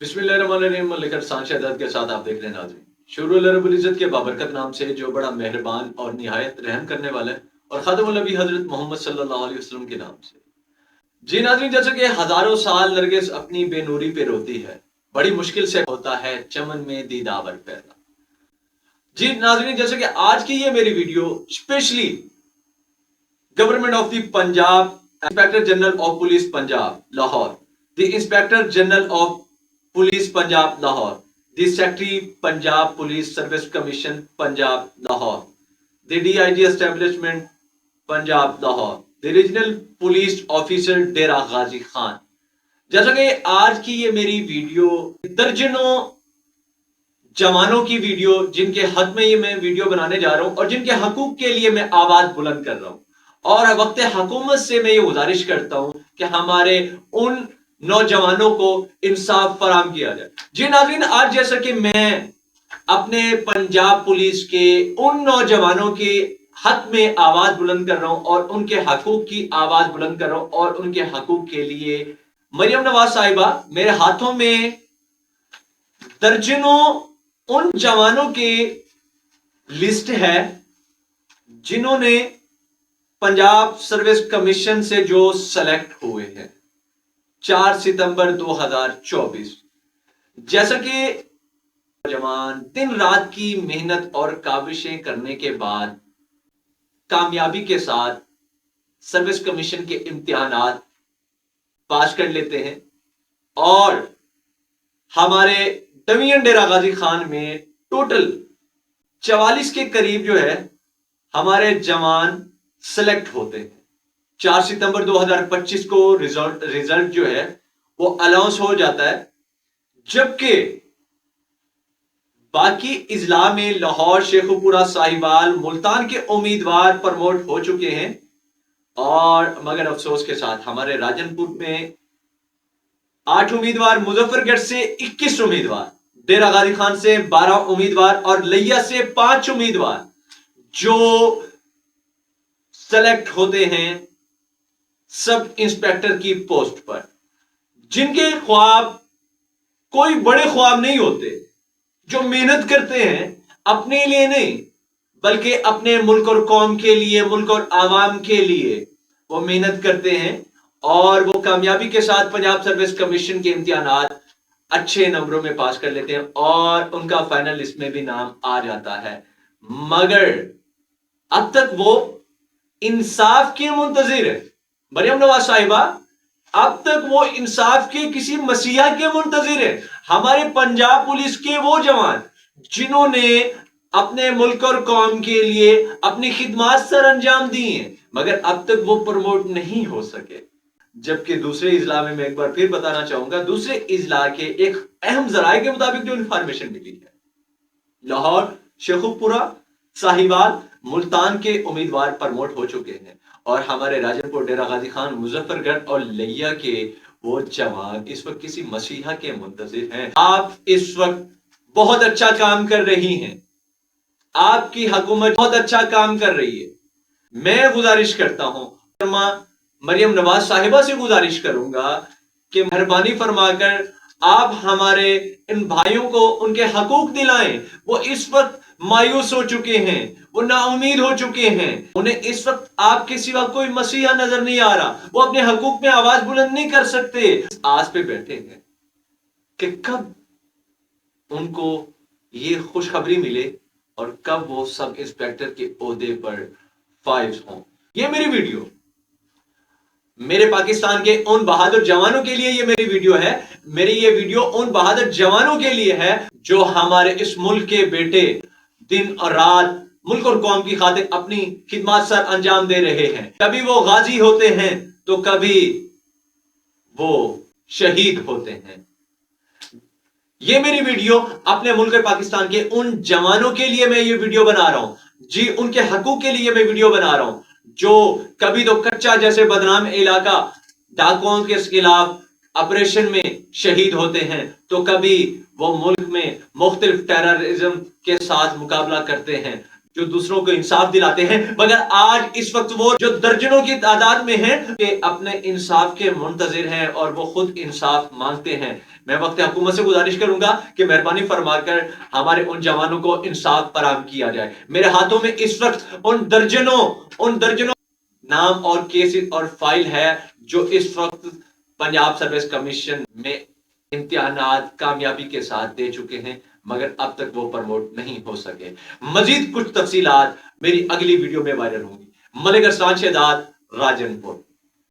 बिस्मिल्लाहिर्रहमानिर्रहीम। मलिक अरसान शहजाद के साथ आप देख रहे हैं नाज़रीन। शुरू अल्लाह रब्बुल इज़्ज़त के बाबरकत नाम से जो बड़ा मेहरबान और निहायत रहम करने वाला है, और खातमुल नबी हजरत मोहम्मद सल्लल्लाहु अलैहि वसल्लम के नाम से। जी नाज़रीन, जैसे कि हजारों साल नरगिस अपनी बेनूरी पे रोती है, बड़ी मुश्किल से होता है चमन में दीदावर पैदा। जी नाज़रीन, जैसे कि आज की ये मेरी video specially government of the Punjab, inspector general of police Punjab Lahore, the inspector general of police Punjab Lahore, the secretary Punjab police service commission Punjab Lahore, the DIG establishment Punjab Lahore, the regional police officer Dera Ghazi Khan. जैसा कि आज की ये मेरी वीडियो दर्जनों जवानों की वीडियो, जिनके हक में ये मैं वीडियो बनाने जा रहा हूं और जिनके हकूक के लिए मैं आवाज बुलंद कर रहा हूं, और वक्त हुकूमत से मैं ये गुजारिश करता हूं कि हमारे उन नौजवानों को इंसाफ फराम किया जाए। जी नाज़रीन, आज जैसा कि मैं अपने पंजाब पुलिस के उन नौजवानों के हक में आवाज बुलंद कर रहा हूं और उनके हकूक की आवाज बुलंद कर रहा हूं, और उनके हकूक के लिए मरियम नवाज साहिबा, मेरे हाथों में दर्जनों उन जवानों की लिस्ट है जिन्होंने पंजाब सर्विस कमीशन से जो सेलेक्ट हुए हैं 4 सितंबर 2024। जैसा कि जवान दिन रात की मेहनत और काविशें करने के बाद कामयाबी के साथ सर्विस कमीशन के इम्तिहानात पास कर लेते हैं, और हमारे डिवीजन डेरा गाजी खान में टोटल 44 के करीब जो है हमारे जवान सेलेक्ट होते हैं। 4 सितंबर 2025 को रिजल्ट जो है वो अनाउंस हो जाता है, जबकि बाकी इजला में लाहौर, शेखुपुरा, साहिवाल, मुल्तान के उम्मीदवार प्रमोट हो चुके हैं, और मगर अफसोस के साथ हमारे राजनपुर में 8 उम्मीदवार, मुजफ्फरगढ़ से 21 उम्मीदवार, डेरा गाजी खान से 12 उम्मीदवार और लिया से 5 उम्मीदवार जो सेलेक्ट होते हैं सब इंस्पेक्टर की पोस्ट पर, जिनके ख्वाब कोई बड़े ख्वाब नहीं होते, जो मेहनत करते हैं अपने लिए नहीं बल्कि अपने मुल्क और कौम के लिए, मुल्क और आवाम के लिए वो मेहनत करते हैं, और वो कामयाबी के साथ पंजाब सर्विस कमीशन के इम्तिहानात अच्छे नंबरों में पास कर लेते हैं और उनका फाइनल लिस्ट में भी नाम आ जाता है। मगर अब तक वो इंसाफ के मुंतजिर है। मरियम नवाज साहिबा, अब तक वो इंसाफ के किसी मसीहा के मुंतजिर है। हमारे पंजाब पुलिस के वो जवान जिन्होंने अपने मुल्क और कौम के लिए अपनी खिदमत सर अंजाम दी हैं, मगर अब तक वो प्रमोट नहीं हो सके। जबकि दूसरे इजला में मैं एक बार फिर बताना चाहूंगा, दूसरे इजला के एक अहम जराये के मुताबिक जो इंफॉर्मेशन मिली है, लाहौर, शेखुपुरा, साहिवाल, मुल्तान के उम्मीदवार प्रमोट हो चुके हैं, और हमारे राजनपुर, डेरा गाजी खान, मुजफ्फरगढ़ और लिया के वो जवान इस वक्त किसी मसीहा के मुंतजिर हैं। आप इस वक्त बहुत अच्छा काम कर रही हैं, आपकी हुकूमत बहुत अच्छा काम कर रही है। मैं गुजारिश करता हूं, मरियम नवाज साहिबा से गुजारिश करूंगा कि मेहरबानी फरमाकर आप हमारे इन भाइयों को उनके हकूक दिलाएं। वो इस वक्त मायूस हो चुके हैं, वो नाउमीद हो चुके हैं, उन्हें इस वक्त आपके सिवा कोई मसीहा नजर नहीं आ रहा, वो अपने हकूक में आवाज बुलंद नहीं कर सकते। आस पे बैठे हैं कि कब उनको ये खुशखबरी मिले और कब वो सब इंस्पेक्टर के ओहदे पर फाइज हों। ये मेरी वीडियो मेरे पाकिस्तान के उन बहादुर जवानों के लिए ये मेरी वीडियो है। मेरी ये वीडियो उन बहादुर जवानों के लिए है जो हमारे इस मुल्क के बेटे दिन और रात मुल्क और कौम की खातिर अपनी खिदमत सर अंजाम दे रहे हैं। कभी वो गाजी होते हैं तो कभी वो शहीद होते हैं। ये मेरी वीडियो अपने मुल्क पाकिस्तान के उन जवानों के लिए मैं ये वीडियो बना रहा हूं, जी उनके हकूक के लिए मैं वीडियो बना रहा हूं, जो कभी तो कच्चा जैसे बदनाम इलाका डाकुओं के खिलाफ ऑपरेशन में शहीद होते हैं, तो कभी वो मुल्क में मुख्तलिफ टेररिज्म के साथ मुकाबला करते हैं। جو دوسروں کو انصاف دلاتے ہیں، مگر آج اس وقت وہ جو درجنوں کی تعداد میں ہیں کہ اپنے انصاف کے منتظر ہیں اور وہ خود انصاف مانگتے ہیں۔ میں وقت حکومت سے گزارش کروں گا کہ مہربانی فرما کر ہمارے ان جوانوں کو انصاف فراہم کیا جائے۔ میرے ہاتھوں میں اس وقت ان درجنوں نام اور کیسز اور فائل ہے جو اس وقت پنجاب سروس کمیشن میں امتحانات کامیابی کے ساتھ دے چکے ہیں، مگر اب تک وہ پروموٹ نہیں ہو سکے۔ مزید کچھ تفصیلات میری اگلی ویڈیو میں وائرل ہوں گی۔ ملک ارسلان شہزاد، راجن پور۔